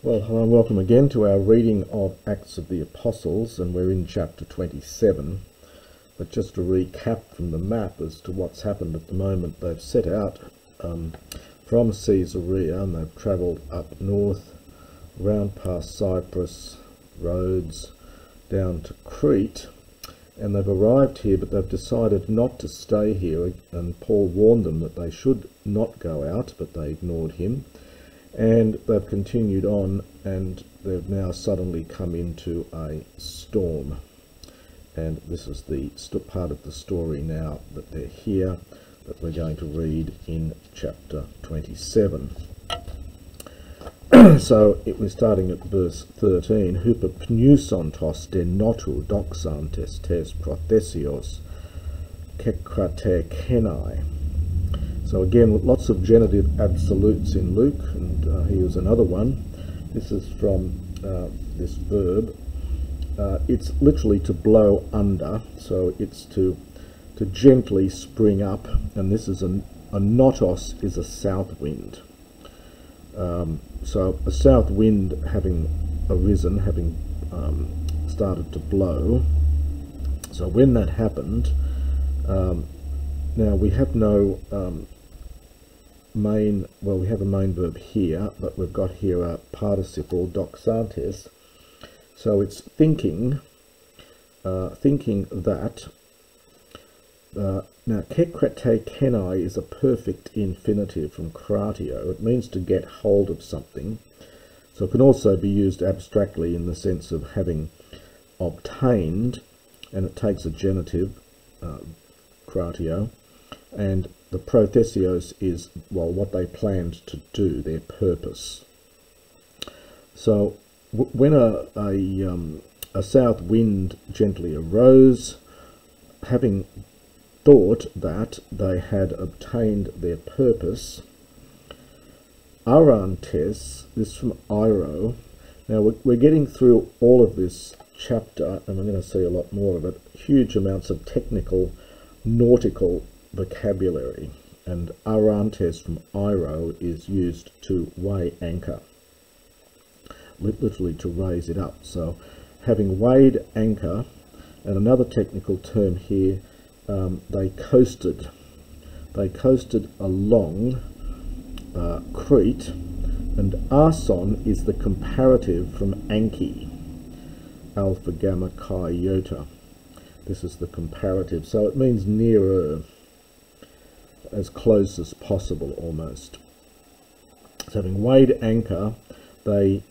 Well, hello and welcome again to our reading of Acts of the Apostles, and we're in chapter 27. But just to recap from the map as to what's happened at the moment, they've set out from Caesarea and they've travelled up north, round past Cyprus, Rhodes, down to Crete, and they've arrived here, but they've decided not to stay here, and Paul warned them that they should not go out, but they ignored him. And they've continued on, and they've now suddenly come into a storm. And this is the part of the story now that they're here, that we're going to read in chapter 27. So it was starting at verse 13. Hupa pneusontos de notu doxantes tes prothesios kekrate kenai. So again, lots of genitive absolutes in Luke, and here's another one. This is from this verb. It's literally to blow under, so it's to gently spring up, and this is a notos is a south wind. So a south wind having arisen, having started to blow. So when that happened, now we have no we have a main verb here, but we've got here a participle doxantes, so it's thinking that. Now kekrate kenai is a perfect infinitive from kratio. It means to get hold of something, so it can also be used abstractly in the sense of having obtained, and it takes a genitive, kratio, and the prothesios is, well, what they planned to do, their purpose. So when a south wind gently arose, having thought that they had obtained their purpose, arantes, this from Iro. Now we're getting through all of this chapter, and we're going to see a lot more of it, huge amounts of technical, nautical vocabulary, and arantes from Iro is used to weigh anchor, literally to raise it up. So having weighed anchor, and another technical term here, they coasted along Crete, and arson is the comparative from anki, alpha gamma chi iota. This is the comparative, so it means nearer, as close as possible almost. So having weighed anchor, they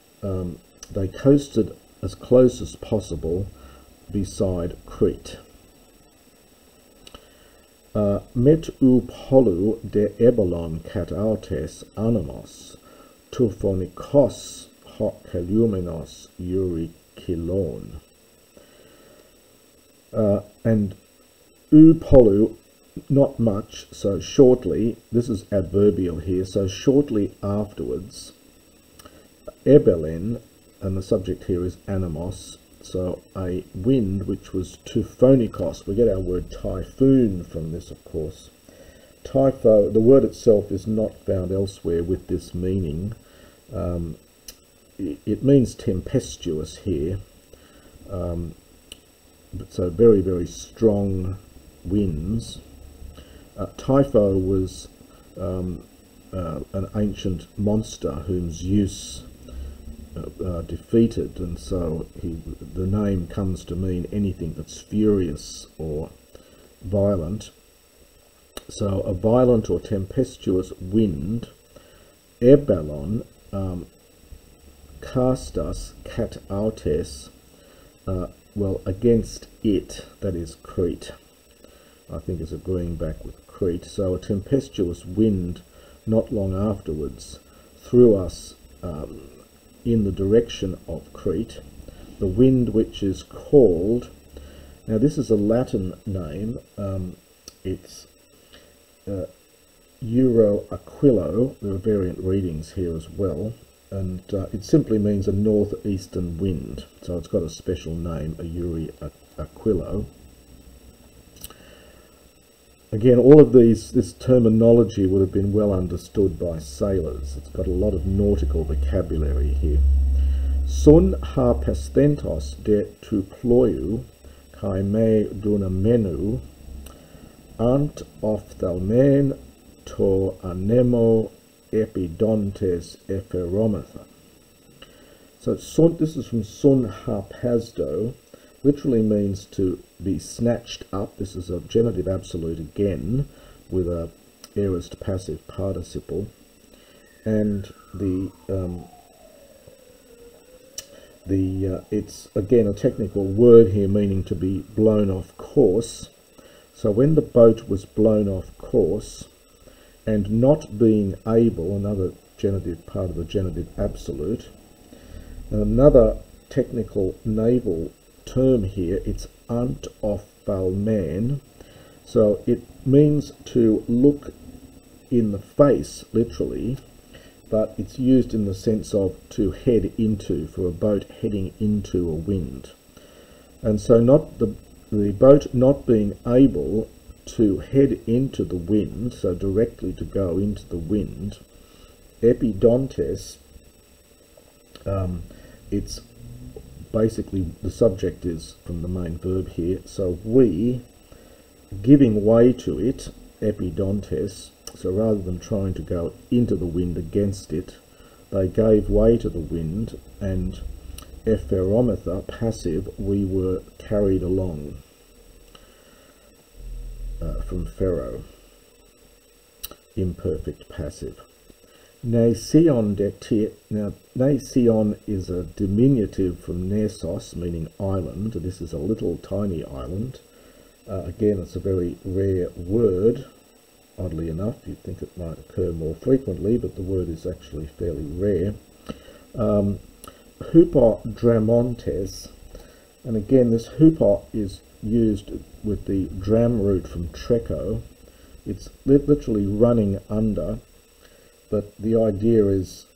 coasted as close as possible beside Crete. Met u polu de ebelon kat autes animos tuphonikos hoc helumenos eurykilon. And u polu, not much, so shortly, this is adverbial here, so shortly afterwards, ebelen, and the subject here is animos, so a wind which was tuphonikos. We get our word typhoon from this, of course. Typho, the word itself is not found elsewhere with this meaning. It means tempestuous here, so very, very strong winds. Typho was an ancient monster whom Zeus defeated, and so the name comes to mean anything that's furious or violent. So a violent or tempestuous wind, ebelon, castas kat autes, well, against it, that is Crete, I think is agreeing back with Crete. So a tempestuous wind not long afterwards threw us in the direction of Crete, the wind which is called, now this is a Latin name, it's Euro Aquilo. There are variant readings here as well, and it simply means a northeastern wind, so it's got a special name, a Euro Aquilo. Again, all of this terminology would have been well understood by sailors. It's got a lot of nautical vocabulary here. Sun harpesthentos de tu ploiu, kai me dunamenu, ant ophthalmen to anemo epidontes epherometha. So sun, this is from sun harpasdo, literally means to be snatched up. This is a genitive absolute again, with a aorist passive participle, and it's again a technical word here meaning to be blown off course. So when the boat was blown off course, and not being able, another genitive part of the genitive absolute, another technical naval term here, it's ant ophthalmen. So it means to look in the face, literally, but it's used in the sense of to head into, for a boat heading into a wind. And so not the boat not being able to head into the wind, so directly to go into the wind, epidontes, it's basically the subject is from the main verb here, so we, giving way to it, epidontes, so rather than trying to go into the wind against it, they gave way to the wind, and epherometha, passive, we were carried along, from pharaoh, imperfect passive. Nasion de now, Nasion is a diminutive from Nessos, meaning island. This is a little tiny island. Again, it's a very rare word. Oddly enough, you'd think it might occur more frequently, but the word is actually fairly rare. Hypodramontes, and again, this hypo is used with the dram root from treco. It's literally running under, but the idea is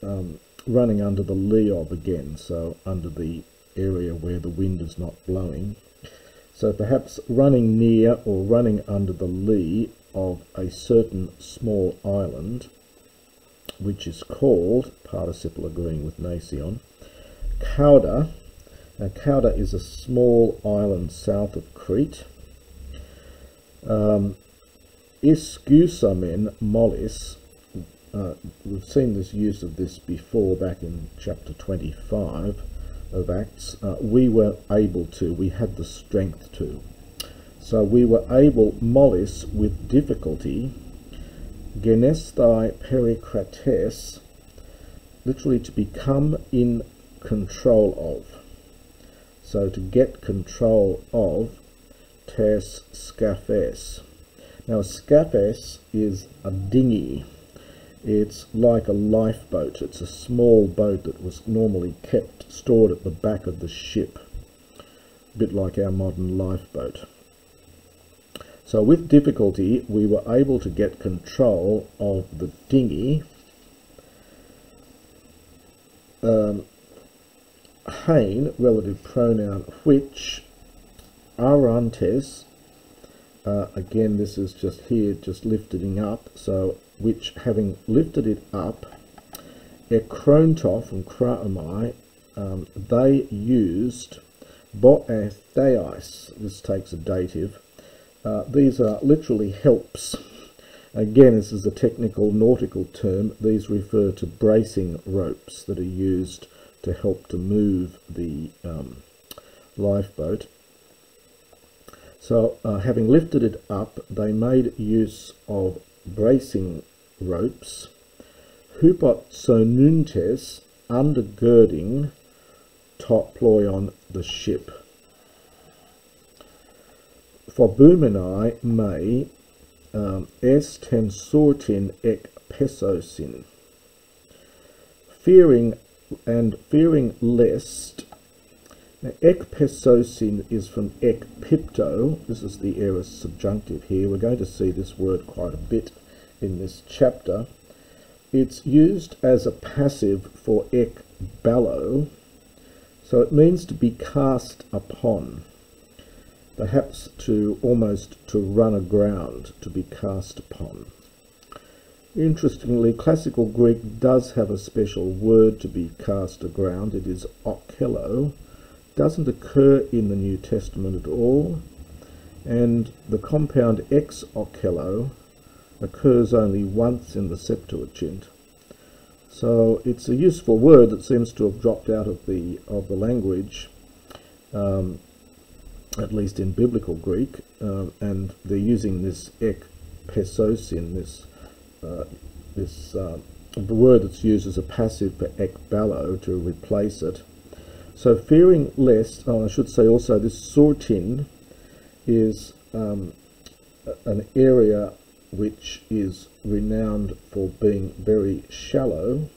running under the lee of again, so under the area where the wind is not blowing. So perhaps running near or running under the lee of a certain small island, which is called, participle agreeing with Nasion, Cauda. Now Cauda is a small island south of Crete. Iskusamen mollis, we've seen this use of this before back in chapter 25 of Acts. We were able to, we had the strength to. So we were able, mollis, with difficulty, genestai perikrates, literally to become in control of. So to get control of, tes scaphes. Now a scaphes is a dinghy. It's like a lifeboat. It's a small boat that was normally stored at the back of the ship, a bit like our modern lifeboat. So with difficulty, we were able to get control of the dinghy. Hain, relative pronoun, which, arantes, again this is just here, just lifting up, so which, having lifted it up, ekronto from kraomai, they used boetheis, this takes a dative. These are literally helps. Again, this is a technical nautical term. These refer to bracing ropes that are used to help to move the lifeboat. So having lifted it up, they made use of bracing ropes, hypotsonuntes, undergirding top ployon the ship. For Bumenai may es tensortin ek pesosin, fearing lest. Now ek pesosin is from ek pipto. This is the aorist subjunctive here. We're going to see this word quite a bit in this chapter. It's used as a passive for ek ballo, so it means to be cast upon. perhaps almost to run aground, to be cast upon. Interestingly, classical Greek does have a special word to be cast aground. It is okello. Doesn't occur in the New Testament at all, and the compound ex okello occurs only once in the Septuagint. So it's a useful word that seems to have dropped out of the language, at least in biblical Greek, and they're using this ek pesosin, the word that's used as a passive for ekballo, to replace it. So fearing lest, I should say also, this sortin is an area which is renowned for being very shallow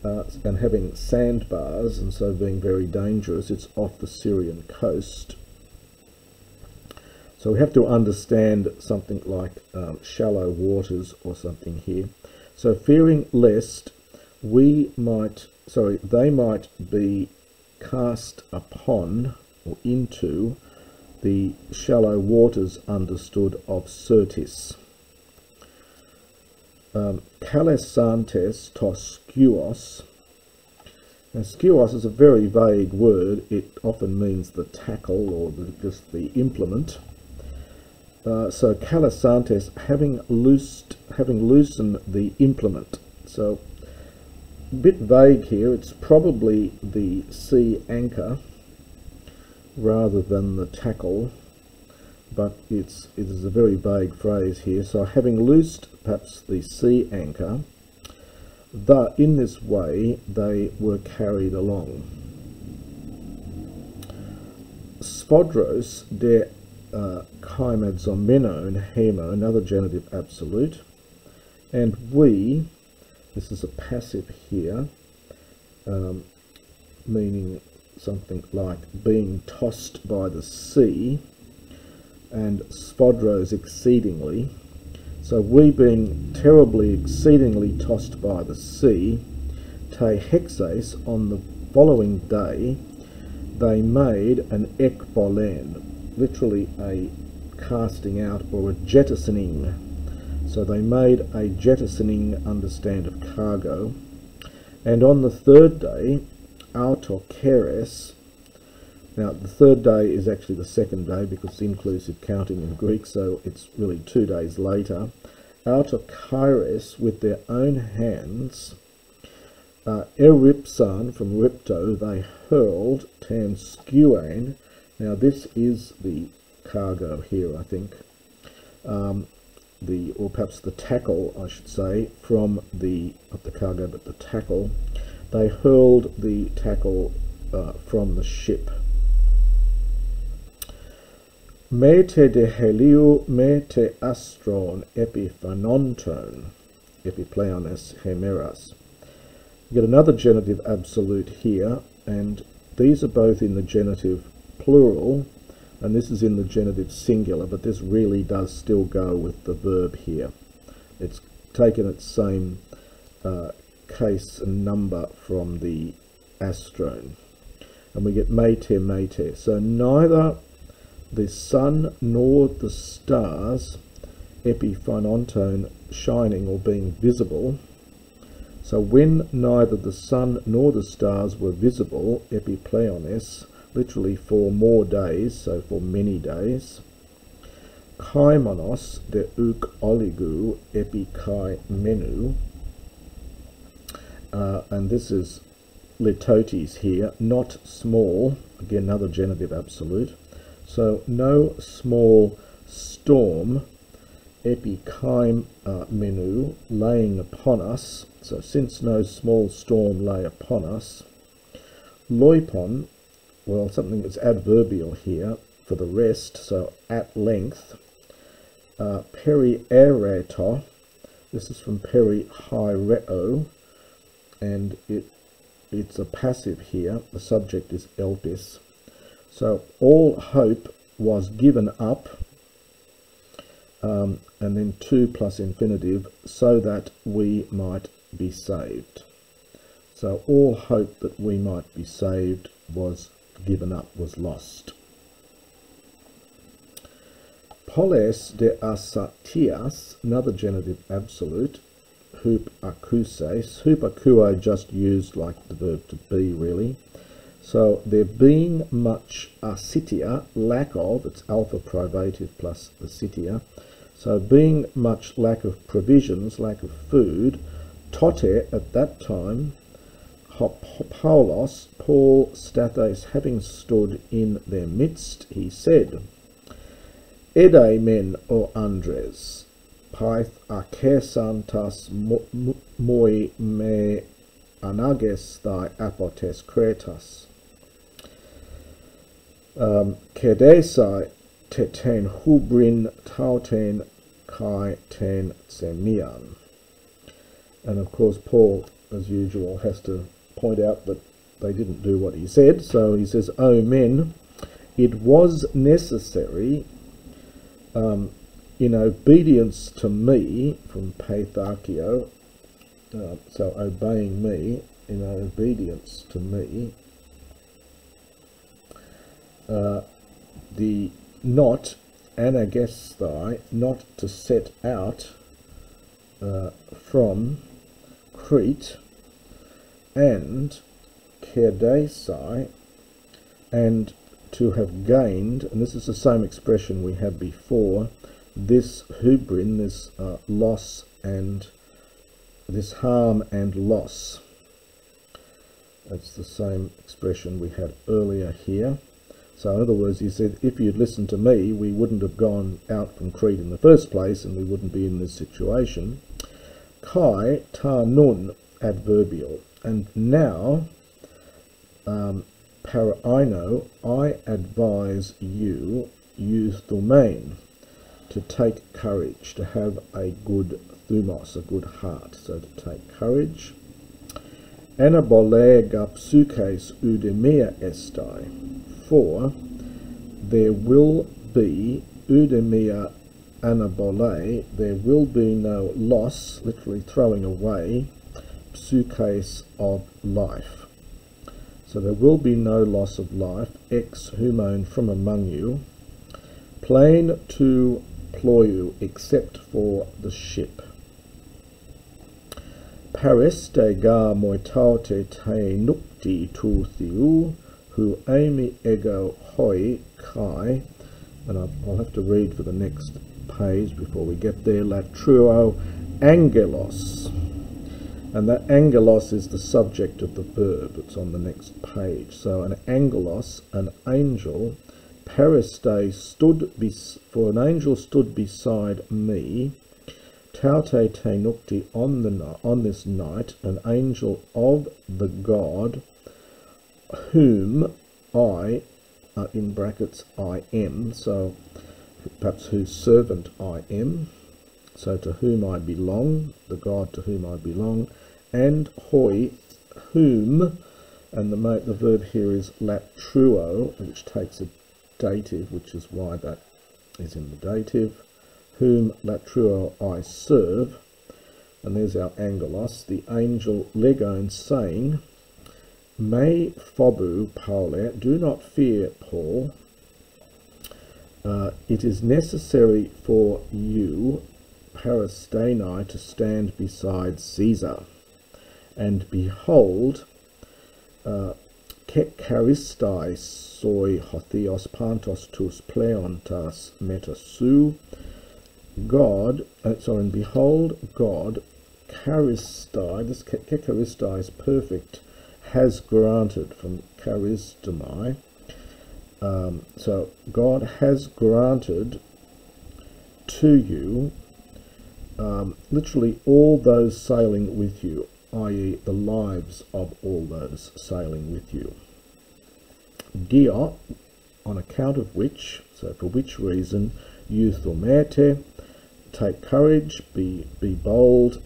and having sandbars, and so being very dangerous. It's off the Syrian coast. So we have to understand something like shallow waters or something here. So fearing lest they might be cast upon or into the shallow waters understood of Syrtis. Kalesantes tos skuos. Now, skuos is a very vague word. It often means the tackle or just the implement. So kalesantes, having loosened the implement. So a bit vague here. It's probably the sea anchor rather than the tackle, but it is a very vague phrase here. So having loosed perhaps the sea anchor, in this way they were carried along. Svodros de chimazomenon hemo, another genitive absolute, and we, this is a passive here, meaning something like being tossed by the sea, and svodros exceedingly. So we being terribly exceedingly tossed by the sea, te hexes, on the following day, they made an ekbolen, literally a casting out or a jettisoning. So they made a jettisoning, understand, of cargo. And on the third day, autokeres. Now the third day is actually the second day because it's inclusive counting in Greek, so it's really 2 days later. Autokeres, with their own hands, eripsan, from ripto, they hurled tan skuane. Now this is the cargo here, I think, or perhaps the tackle, I should say, from not the cargo but the tackle. They hurled the tackle from the ship. Mete de heliou mete astron epiphanonton, epipleones hemeras. You get another genitive absolute here, and these are both in the genitive plural, and this is in the genitive singular, but this really does still go with the verb here. It's taken its same case and number from the astrone, and we get mete mete. So neither the sun nor the stars, epiphanonton, shining or being visible. So when neither the sun nor the stars were visible, epipleones, literally for more days, so for many days. Kaimonos de uk oligu epikai menu, and this is litotes here, not small, again another genitive absolute. So no small storm, epikaim menu, laying upon us. So since no small storm lay upon us. Loipon, well, something that's adverbial here for the rest, so at length. Periereto, this is from perihyreo, and it's a passive here. The subject is elpis. So all hope was given up, and then 2 plus infinitive, so that we might be saved. So all hope that we might be saved was given up, was lost. Poles de asatias, another genitive absolute, hup acouses. Hup acouo just used like the verb to be, really. So there being much asitia, lack of, it's alpha privative plus the sitia. So being much lack of provisions, lack of food, tote at that time, Paulos, Paul Stathes, having stood in their midst, he said, Ede men o Andres, Pyth akesantas moi me anages thy apotes cretas. Kedesai teten hubrin tauten kai ten semian. And of course Paul, as usual, has to point out that they didn't do what he said. So he says, O men, it was necessary in obedience to me, from paitharchio, so obeying me, in obedience to me, the not anagesthai, not to set out from Crete, and Kerdesai, and to have gained, and this is the same expression we had before, this hubrin, this loss and this harm and loss. That's the same expression we had earlier here. So in other words, he said, if you'd listened to me, we wouldn't have gone out from Crete in the first place, and we wouldn't be in this situation. Kai ta nun, adverbial. And now, paraino, I advise you, use thumain, to take courage, to have a good thumos, a good heart. So to take courage. Anabole gapsukes udemia estai. For there will be udemia anabole, there will be no loss, literally throwing away, psukes of life. So there will be no loss of life, ex humon, from among you, plain to ployu, except for the ship. Pareste ga moitaute te nukti tu thiu, who ami ego hoi kai, and I'll have to read for the next page before we get there, latruo angelos. And that angelos is the subject of the verb. It's on the next page. So an angelos, an angel, pariste stood, for an angel stood beside me, taute te nukti, on this night, an angel of the God, whom I, in brackets, I am, so perhaps whose servant I am, so to whom I belong, the God to whom I belong, and hoi, whom, and the verb here is latruo, which takes a dative, which is why that is in the dative, whom latruo I serve, and there's our angelos, the angel legon, saying, Me phobu, Paule, do not fear, Paul. It is necessary for you, parasteni, to stand beside Caesar. And behold, charistai soi hotheos pantos tus pleontas metasou, God, and behold, God, charistai, this charistai is perfect, has granted, from charistomai. So God has granted to you, literally all those sailing with you, i.e. the lives of all those sailing with you. Dia, on account of which, so for which reason, you thumete, take courage, be bold.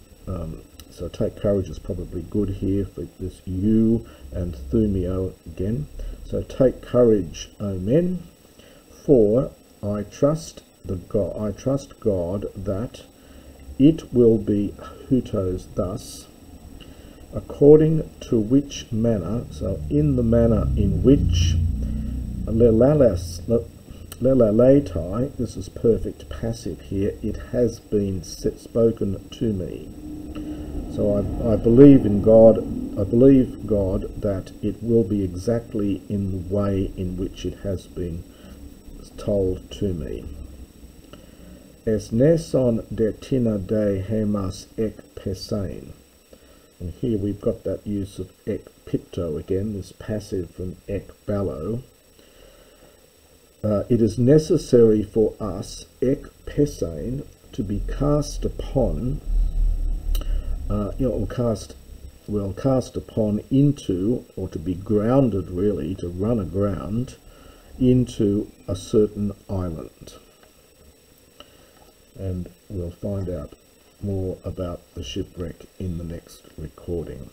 So take courage is probably good here for this you, and thumio again. So take courage, O men, for I trust God that it will be hutos thus, according to which manner, so in the manner in which, lelaletai, this is perfect passive here, it has been spoken to me. So I believe in God, I believe God that it will be exactly in the way in which it has been told to me. Es neson detina de hemas ek pesain. And here we've got that use of ek pipto again, this passive from ek ballo. It is necessary for us, ek pesain, to be cast upon, or cast upon into, or to be grounded really, to run aground into a certain island. And we'll find out more about the shipwreck in the next recording.